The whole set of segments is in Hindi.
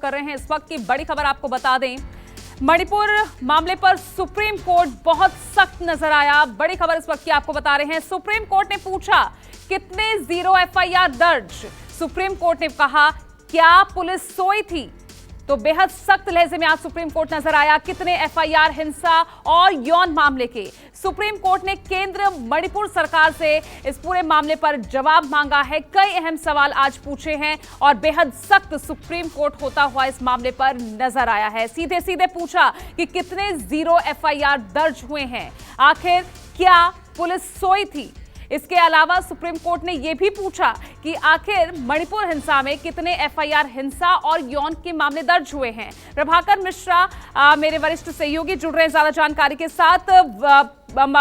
कर रहे हैं इस वक्त की बड़ी खबर आपको बता दें। मणिपुर मामले पर सुप्रीम कोर्ट बहुत सख्त नजर आया। बड़ी खबर इस वक्त की आपको बता रहे हैं। सुप्रीम कोर्ट ने पूछा कितने जीरो एफआईआर दर्ज। सुप्रीम कोर्ट ने कहा क्या पुलिस सोई थी? तो बेहद सख्त लहजे में आज सुप्रीम कोर्ट नजर आया। कितने एफआईआर हिंसा और यौन मामले के। सुप्रीम कोर्ट ने केंद्र मणिपुर सरकार से इस पूरे मामले पर जवाब मांगा है। कई अहम सवाल आज पूछे हैं और बेहद सख्त सुप्रीम कोर्ट होता हुआ इस मामले पर नजर आया है। सीधे सीधे पूछा कि कितने जीरो एफआईआर दर्ज हुए हैं, आखिर क्या पुलिस सोई थी। इसके अलावा सुप्रीम कोर्ट ने यह भी पूछा कि आखिर मणिपुर हिंसा में कितने एफआईआर हिंसा और यौन के मामले दर्ज हुए हैं। प्रभाकर मिश्रा मेरे वरिष्ठ सहयोगी जुड़ रहे हैं ज्यादा जानकारी के साथ।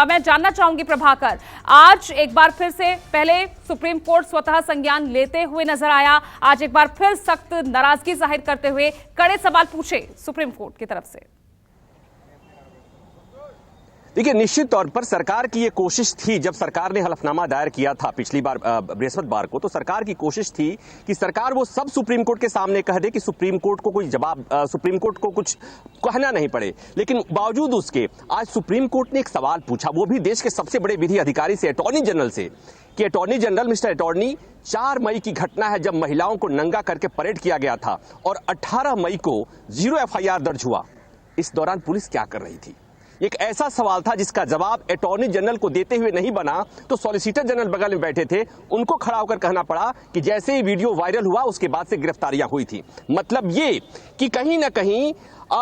मैं जानना चाहूंगी प्रभाकर, आज एक बार फिर से पहले सुप्रीम कोर्ट स्वतः संज्ञान लेते हुए नजर आया, आज एक बार फिर सख्त नाराजगी जाहिर करते हुए कड़े सवाल पूछे सुप्रीम कोर्ट की तरफ से। देखिए, निश्चित तौर पर सरकार की ये कोशिश थी। जब सरकार ने हलफनामा दायर किया था पिछली बार बृहस्पतिवार को, तो सरकार की कोशिश थी कि सरकार वो सब सुप्रीम कोर्ट के सामने कह दे कि सुप्रीम कोर्ट को कोई जवाब, सुप्रीम कोर्ट को कुछ कहना नहीं पड़े। लेकिन बावजूद उसके आज सुप्रीम कोर्ट ने एक सवाल पूछा, वो भी देश के सबसे बड़े विधि अधिकारी से, अटॉर्नी जनरल से, कि अटॉर्नी जनरल मिस्टर अटॉर्नी, 4 मई की घटना है जब महिलाओं को नंगा करके परेड किया गया था और 18 मई को 0 एफआईआर दर्ज हुआ। इस दौरान पुलिस क्या कर रही थी? एक ऐसा सवाल था जिसका जवाब अटॉर्नी जनरल को देते हुए नहीं बना, तो सॉलिसिटर जनरल बगल में बैठे थे, उनको खड़ा होकर कहना पड़ा कि जैसे ही वीडियो वायरल हुआ उसके बाद से गिरफ्तारियां हुई थी। मतलब ये कि कहीं ना कहीं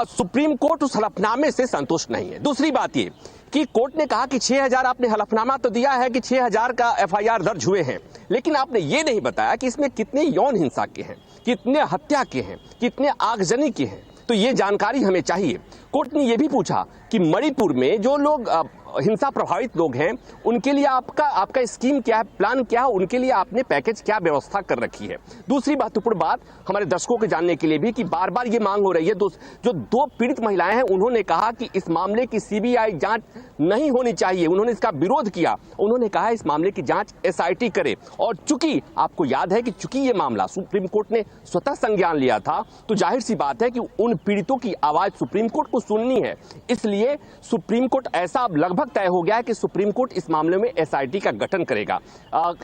सुप्रीम कोर्ट उस हलफनामे से संतुष्ट नहीं है। दूसरी बात ये कि कोर्ट ने कहा कि 6000 आपने हलफनामा तो दिया है कि 6000 का एफआईआर दर्ज हुए हैं, लेकिन आपने ये नहीं बताया कि इसमें कितने यौन हिंसा के हैं, कितने हत्या के हैं, कितने आगजनी के हैं। तो ये जानकारी हमें चाहिए। कोर्ट ने यह भी पूछा कि मणिपुर में जो लोग हिंसा प्रभावित लोग हैं उनके लिए आपका स्कीम क्या है, प्लान क्या है, उनके लिए आपने पैकेज क्या व्यवस्था कर रखी है। दूसरी महत्वपूर्ण बात हमारे दर्शकों को जानने के लिए भी कि बार बार ये मांग हो रही है, जो 2 पीड़ित महिलाएं हैं उन्होंने कहा कि इस मामले की सीबीआई जांच नहीं होनी चाहिए। उन्होंने इसका विरोध किया। उन्होंने कहा इस मामले की जांच एसआईटी करे। और चूंकि आपको याद है कि चूंकि ये मामला सुप्रीम कोर्ट ने स्वतः संज्ञान लिया था, तो जाहिर सी बात है कि उन पीड़ितों की आवाज सुप्रीम कोर्ट को सुननी है। इसलिए सुप्रीम कोर्ट ऐसा लगभग तय हो गया है कि सुप्रीम कोर्ट इस मामले में एसआईटी का गठन करेगा।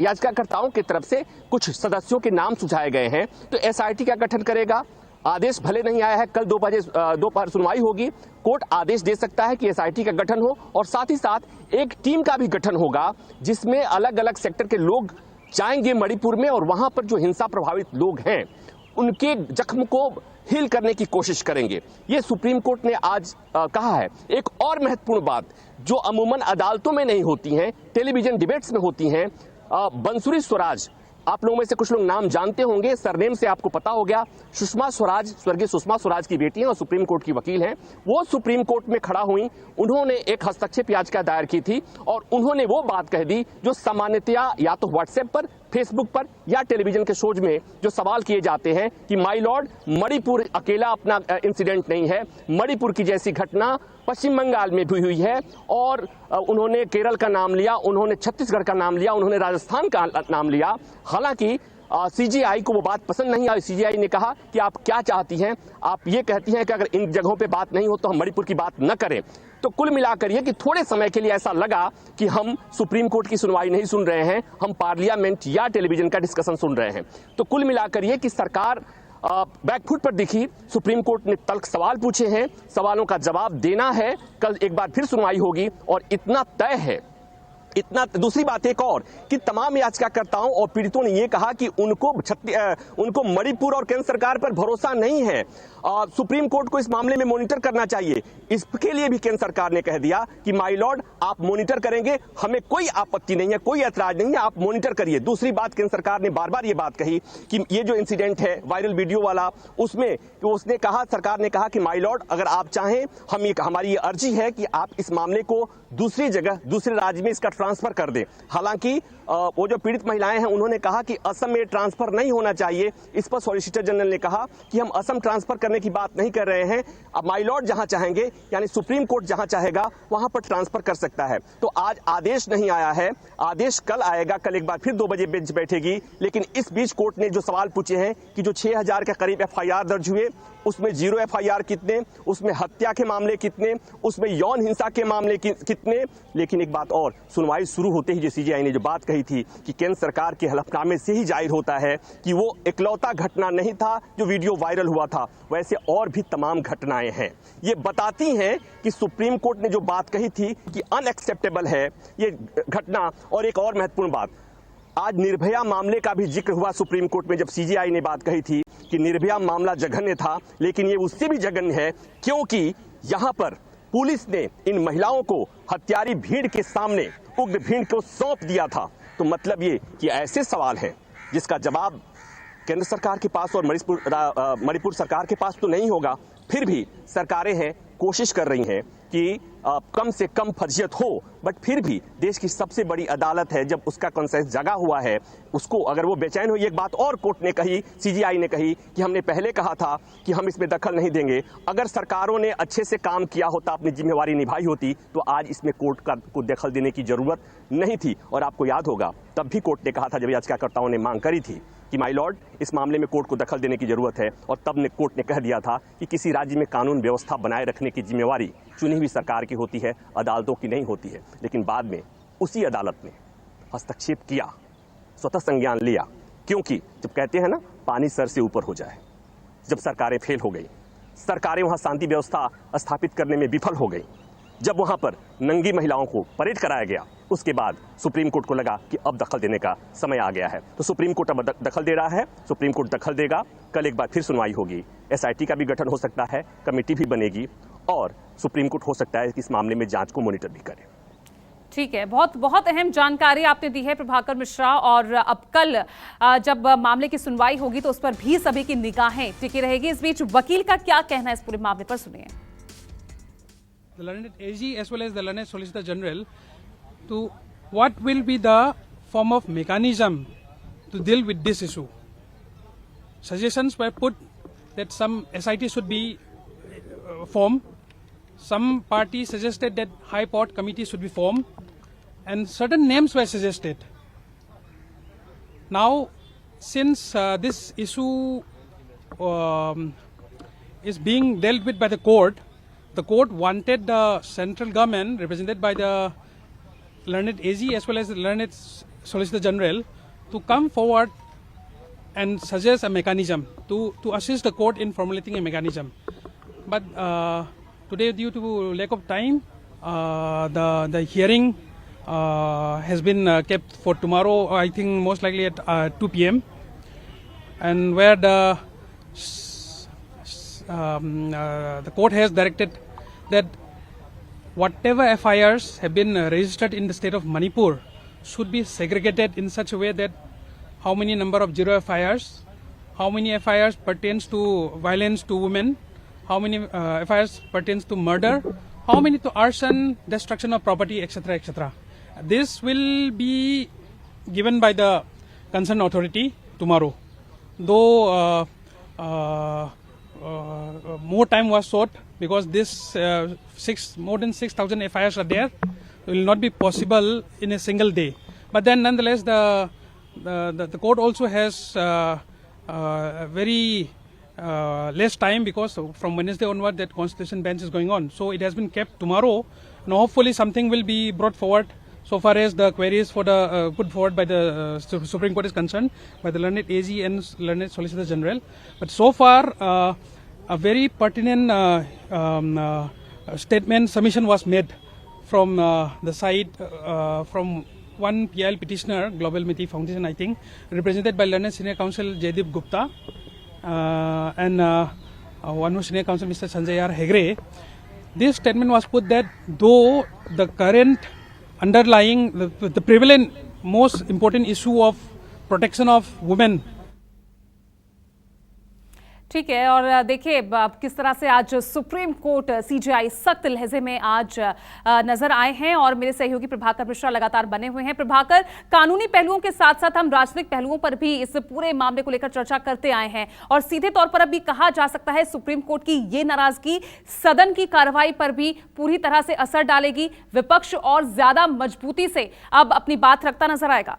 याचिकाकर्ताओं की तरफ से कुछ सदस्यों के नाम सुझाए गए हैं, तो एसआईटी का गठन करेगा। आदेश भले नहीं आया है, कल 2 बजे दोपहर सुनवाई होगी। कोर्ट आदेश दे सकता है कि एसआईटी का गठन हो और साथ ही साथ एक टीम का भी गठन होगा जिसमें अलग अलग सेक्टर के लोग जाएंगे मणिपुर में और वहां पर जो हिंसा प्रभावित लोग हैं उनके जख्म को हील करने की कोशिश करेंगे। ये सुप्रीम कोर्ट ने आज कहा है। एक और महत्वपूर्ण बात जो अमूमन अदालतों में नहीं होती हैं, टेलीविजन डिबेट्स में होती हैं, बंसुरी स्वराज, आप लोगों में से कुछ लोग नाम जानते होंगे, सरनेम से आपको पता हो गया। सुषमा स्वराज, स्वर्गीय सुषमा स्वराज की बेटी हैं और सुप्रीम कोर्ट की वकील हैं। वो सुप्रीम कोर्ट में खड़ा हुई, उन्होंने एक हस्तक्षेप याचिका दायर की थी और उन्होंने वो बात कह दी जो सामान्यतया या तो व्हाट्सएप पर, फेसबुक पर या टेलीविजन के शोज में जो सवाल किए जाते हैं कि माय लॉर्ड, मणिपुर अकेला अपना इंसिडेंट नहीं है, मणिपुर की जैसी घटना पश्चिम बंगाल में भी हुई है। और उन्होंने केरल का नाम लिया, उन्होंने छत्तीसगढ़ का नाम लिया, उन्होंने राजस्थान का नाम लिया। हालांकि सीजीआई को वो बात पसंद नहीं आई। सीजीआई ने कहा कि आप क्या चाहती हैं, आप ये कहती हैं कि अगर इन जगहों पे बात नहीं हो तो हम मणिपुर की बात न करें। तो कुल मिलाकर ये कि थोड़े समय के लिए ऐसा लगा कि हम सुप्रीम कोर्ट की सुनवाई नहीं सुन रहे हैं, हम पार्लियामेंट या टेलीविजन का डिस्कशन सुन रहे हैं। तो कुल मिलाकर ये कि सरकार बैकफुट पर दिखी। सुप्रीम कोर्ट ने तल्ख सवाल पूछे हैं, सवालों का जवाब देना है। कल एक बार फिर सुनवाई होगी और इतना तय है, इतना। दूसरी बात एक और कि तमाम याचिकाकर्ताओं और पीड़ितों ने यह कहा कि उनको मणिपुर और केंद्र सरकार पर भरोसा नहीं है। सुप्रीम कोर्ट को इस मामले में मॉनिटर करना चाहिए। इसके लिए भी केंद्र सरकार ने कह दिया कि माय लॉर्ड, आप मॉनिटर करेंगे, हमें कोई आपत्ति नहीं है, कोई ऐतराज नहीं है, आप मॉनिटर करिए। दूसरी बात, केंद्र सरकार ने बार बार ये बात कही कि ये जो इंसिडेंट है वायरल वीडियो वाला, उसमें उसने कहा, सरकार ने कहा कि माय लॉर्ड, अगर आप चाहें, हमारी ये अर्जी है कि आप इस मामले को दूसरी जगह, दूसरे राज्य में इसका ट्रांसफर कर दें। हालांकि वो जो पीड़ित महिलाएं हैं उन्होंने कहा कि असम में ट्रांसफर नहीं होना चाहिए। इस पर सॉलिसिटर जनरल ने कहा कि हम असम ट्रांसफर करने की बात नहीं कर रहे हैं, अब माय लॉर्ड जहां चाहेंगे, यानी सुप्रीम कोर्ट जहां चाहेगा वहां पर ट्रांसफर कर सकता है। तो आज आदेश नहीं आया है, आदेश कल आएगा, कल एक बार फिर 2 बजे बेंच बैठेगी। लेकिन इस बीच कोर्ट ने जो सवाल पूछे हैं कि जो 6000 के करीब एफआईआर दर्ज हुए उसमें 0 एफआईआर कितने, उसमें हत्या के मामले कितने, उसमें यौन हिंसा के मामले कितने। लेकिन एक बात और, सुनवाई शुरू होते ही जो सीजेआई ने जो बात कही थी कि केंद्र सरकार के हलफनामे से ही जाहिर होता है कि वो इकलौता घटना नहीं था जो वीडियो वायरल हुआ था, वैसे और भी तमाम घटनाएं हैं। ये बताती हैं कि सुप्रीम कोर्ट ने जो बात कही थी कि अनएक्सेप्टेबल है ये घटना। और एक और महत्वपूर्ण बात, आज निर्भया मामले का भी जिक्र हुआ सुप्रीम कोर्ट में, जब सीजेआई ने बात कही थी कि निर्भया मामला जघन्य था, लेकिन ये उससे भी जघन्य है क्योंकि यहां पर पुलिस ने इन महिलाओं को हत्यारी भीड़ के सामने, उग्र भीड़ को सौंप दिया था। तो मतलब ये कि ऐसे सवाल हैं जिसका जवाब केंद्र सरकार के पास और मणिपुर सरकार के पास तो नहीं होगा, फिर भी सरकारें हैं, कोशिश कर रही हैं कि कम से कम फर्जियत हो, बट फिर भी देश की सबसे बड़ी अदालत है, जब उसका कॉन्सेंस जगा हुआ है, उसको अगर वो बेचैन हुई। एक बात और कोर्ट ने कही, सीजीआई ने कही कि हमने पहले कहा था कि हम इसमें दखल नहीं देंगे। अगर सरकारों ने अच्छे से काम किया होता, अपनी जिम्मेवारी निभाई होती, तो आज इसमें कोर्ट को दखल देने की जरूरत नहीं थी। और आपको याद होगा, तब भी कोर्ट ने कहा था, जब याचिकाकर्ताओं ने मांग करी थी कि माय लॉर्ड, इस मामले में कोर्ट को दखल देने की जरूरत है, और तब ने कोर्ट ने कह दिया था कि किसी राज्य में कानून व्यवस्था बनाए रखने की जिम्मेवारी चुनी हुई सरकार की होती है, अदालतों की नहीं होती है। लेकिन बाद में उसी अदालत ने हस्तक्षेप किया, स्वतः संज्ञान लिया, क्योंकि जब कहते हैं ना पानी सर से ऊपर हो जाए, जब सरकारें फेल हो गई, सरकारें वहां शांति व्यवस्था स्थापित करने में विफल हो गई, जब वहां पर नंगी महिलाओं को परेड कराया गया, उसके बाद सुप्रीम कोर्ट को लगा कि अब दखल देने का समय आ गया है। तो सुप्रीम कोर्ट अब दखल दे रहा है, सुप्रीम कोर्ट दखल देगा, कल एक बार फिर सुनवाई होगी, एसआईटी का भी गठन हो सकता है, कमेटी भी बनेगी, और सुप्रीम कोर्ट हो सकता है कि इस मामले में जांच को मॉनिटर भी करे। ठीक है, बहुत बहुत अहम जानकारी आपने दी है प्रभाकर मिश्रा। और अब कल जब मामले की सुनवाई होगी तो उस पर भी सभी की निगाहें टिकी रहेगी। इस बीच वकील का क्या कहना है इस पूरे मामले पर, सुनिए। The learned AG as well as the learned Solicitor General to what will be the form of mechanism to deal with this issue. Suggestions were put that some SIT should be formed. Some party suggested that High Court Committee should be formed, and certain names were suggested. Now, since this issue is being dealt with by the court wanted the central government, represented by the learned AG as well as the learned Solicitor General, to come forward and suggest a mechanism to assist the court in formulating a mechanism. But today, due to lack of time, the hearing has been kept for tomorrow, I think most likely at 2 p.m. and where the court has directed that whatever FIRs have been registered in the state of Manipur should be segregated in such a way that how many number of 0 FIRs, how many FIRs pertains to violence to women, how many FIRs pertains to murder, how many to arson, destruction of property, etc., etc. This will be given by the concerned authority tomorrow. Though more time was sought because this more than 6,000 FIRs are there, it will not be possible in a single day. But then nonetheless, the court also has very less time because from Wednesday onward that constitution bench is going on. So it has been kept tomorrow, and hopefully something will be brought forward so far as the queries for the put forward by the Supreme Court is concerned, by the learned AG and learned Solicitor General. But so far, a very pertinent statement submission was made from the side from one PIL petitioner, Global Miti Foundation, I think, represented by learned Senior Counsel Jaydeep Gupta and one more Senior Counsel Mr. Sanjay R. Hegre. This statement was put that though the current underlying, the prevalent most important issue of protection of women. ठीक है, और देखिए किस तरह से आज सुप्रीम कोर्ट सीजेआई सख्त लहजे में आज नजर आए हैं और मेरे सहयोगी प्रभाकर मिश्रा लगातार बने हुए हैं। प्रभाकर, कानूनी पहलुओं के साथ साथ हम राजनीतिक पहलुओं पर भी इस पूरे मामले को लेकर चर्चा करते आए हैं और सीधे तौर पर अभी कहा जा सकता है सुप्रीम कोर्ट की ये नाराजगी सदन की कार्रवाई पर भी पूरी तरह से असर डालेगी, विपक्ष और ज्यादा मजबूती से अब अपनी बात रखता नजर आएगा।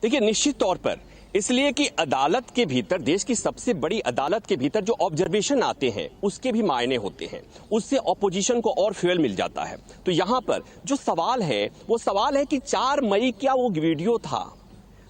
देखिए, निश्चित तौर पर इसलिए कि अदालत के भीतर, देश की सबसे बड़ी अदालत के भीतर जो ऑब्जर्वेशन आते हैं उसके भी मायने होते हैं, उससे ऑपोजिशन को और फ्यूल मिल जाता है। तो यहां पर जो सवाल है वो सवाल है कि 4 मई क्या वो वीडियो था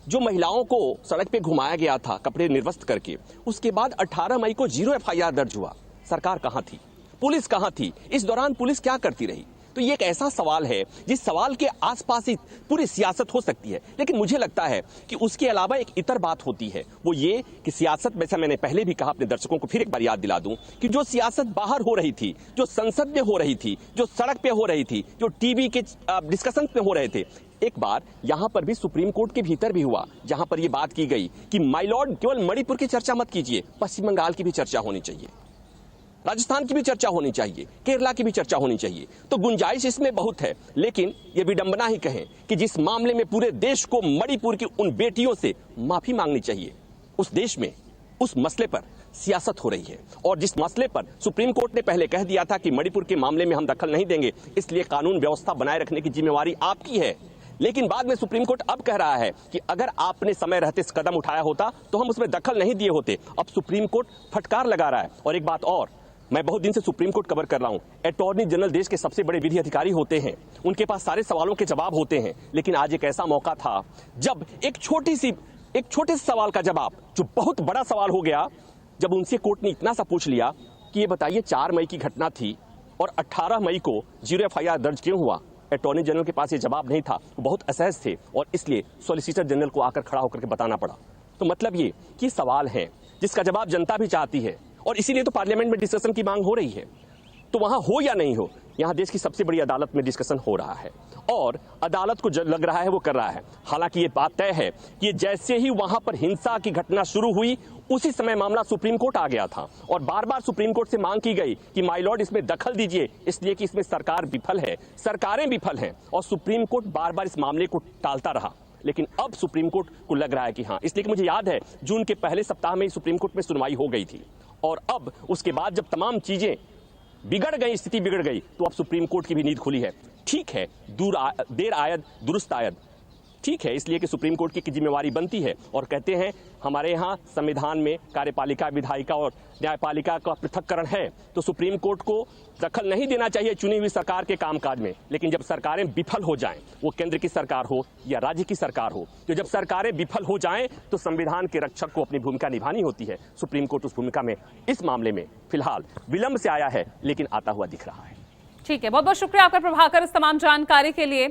जो महिलाओं को सड़क पे घुमाया गया था कपड़े निर्वस्त्र करके, उसके बाद 18 मई को 0 FIR दर्ज हुआ। सरकार कहां थी, पुलिस कहां थी, इस दौरान पुलिस क्या करती रही? तो ये एक ऐसा सवाल है जिस सवाल के आसपास ही पूरी सियासत हो सकती है। लेकिन मुझे लगता है कि उसके अलावा एक इतर बात होती है, वो ये कि सियासत, वैसे मैंने पहले भी कहा, अपने दर्शकों को फिर एक बार याद दिला दूं कि जो सियासत बाहर हो रही थी, जो संसद में हो रही थी, जो सड़क पे हो रही थी, जो टीवी के डिस्कशन पे हो रहे थे, एक बार यहां पर भी सुप्रीम कोर्ट के भीतर भी हुआ, जहां पर यह बात की गई कि माय लॉर्ड केवल मणिपुर की चर्चा मत कीजिए, पश्चिम बंगाल की भी चर्चा होनी चाहिए, राजस्थान की भी चर्चा होनी चाहिए, केरला की भी चर्चा होनी चाहिए। तो गुंजाइश इसमें बहुत है, लेकिन यह विडंबना ही कहें कि जिस मामले में पूरे देश को मणिपुर की उन बेटियों से माफी मांगनी चाहिए, उस देश में उस मसले पर सियासत हो रही है। और जिस मसले पर सुप्रीम कोर्ट ने पहले कह दिया था कि मणिपुर के मामले में हम दखल नहीं देंगे, इसलिए कानून व्यवस्था बनाए रखने की जिम्मेवारी आपकी है, लेकिन बाद में सुप्रीम कोर्ट अब कह रहा है कि अगर आपने समय रहते इस कदम उठाया होता तो हम उसमें दखल नहीं दिए होते। अब सुप्रीम कोर्ट फटकार लगा रहा है। और एक बात और, मैं बहुत दिन से सुप्रीम कोर्ट कवर कर रहा हूं। अटॉर्नी जनरल देश के सबसे बड़े विधि अधिकारी होते हैं, उनके पास सारे सवालों के जवाब होते हैं, लेकिन आज एक ऐसा मौका था जब एक छोटे से सवाल का जवाब, जो बहुत बड़ा सवाल हो गया, जब उनसे कोर्ट ने इतना सा पूछ लिया कि ये बताइए 4 मई की घटना थी और 18 मई को 0 FIR दर्ज क्यों हुआ? अटॉर्नी जनरल के पास ये जवाब नहीं था, वो बहुत असहज थे और इसलिए सॉलिसिटर जनरल को आकर खड़ा होकर के बताना पड़ा। तो मतलब ये कि सवाल है जिसका जवाब जनता भी चाहती है, और इसीलिए तो पार्लियामेंट में डिस्कशन की मांग हो रही है। तो वहां हो या नहीं हो, यहां देश की सबसे बड़ी अदालत में डिस्कशन हो रहा है और अदालत को जो लग रहा है वो कर रहा है। हालांकि ये बात तय है कि जैसे ही वहां पर हिंसा की घटना शुरू हुई, उसी समय मामला सुप्रीम कोर्ट आ गया था और बार बार सुप्रीम कोर्ट से मांग की गई कि माय लॉर्ड इसमें दखल दीजिए, इसलिए कि इसमें सरकार विफल है, सरकारें विफल हैं, और सुप्रीम कोर्ट बार बार इस मामले को टालता रहा। लेकिन अब सुप्रीम कोर्ट को लग रहा है कि हाँ, इसलिए कि मुझे याद है जून के पहले सप्ताह में सुप्रीम कोर्ट में सुनवाई हो गई थी, और अब उसके बाद जब तमाम चीजें बिगड़ गई, स्थिति बिगड़ गई, तो अब सुप्रीम कोर्ट की भी नींद खुली है। ठीक है, देर आयद दुरुस्त आयद, ठीक है, इसलिए कि सुप्रीम कोर्ट की जिम्मेवारी बनती है। और कहते हैं हमारे यहाँ संविधान में कार्यपालिका, विधायिका और न्यायपालिका का पृथक्करण है, तो सुप्रीम कोर्ट को दखल नहीं देना चाहिए चुनी हुई सरकार के कामकाज में। लेकिन जब सरकारें विफल हो जाएं, वो केंद्र की सरकार हो या राज्य की सरकार हो, तो जब सरकारें विफल हो जाएं तो संविधान के रक्षक को अपनी भूमिका निभानी होती है। सुप्रीम कोर्ट उस भूमिका में इस मामले में फिलहाल विलंब से आया है, लेकिन आता हुआ दिख रहा है। ठीक है, बहुत बहुत शुक्रिया आपका प्रभाकर इस तमाम जानकारी के लिए।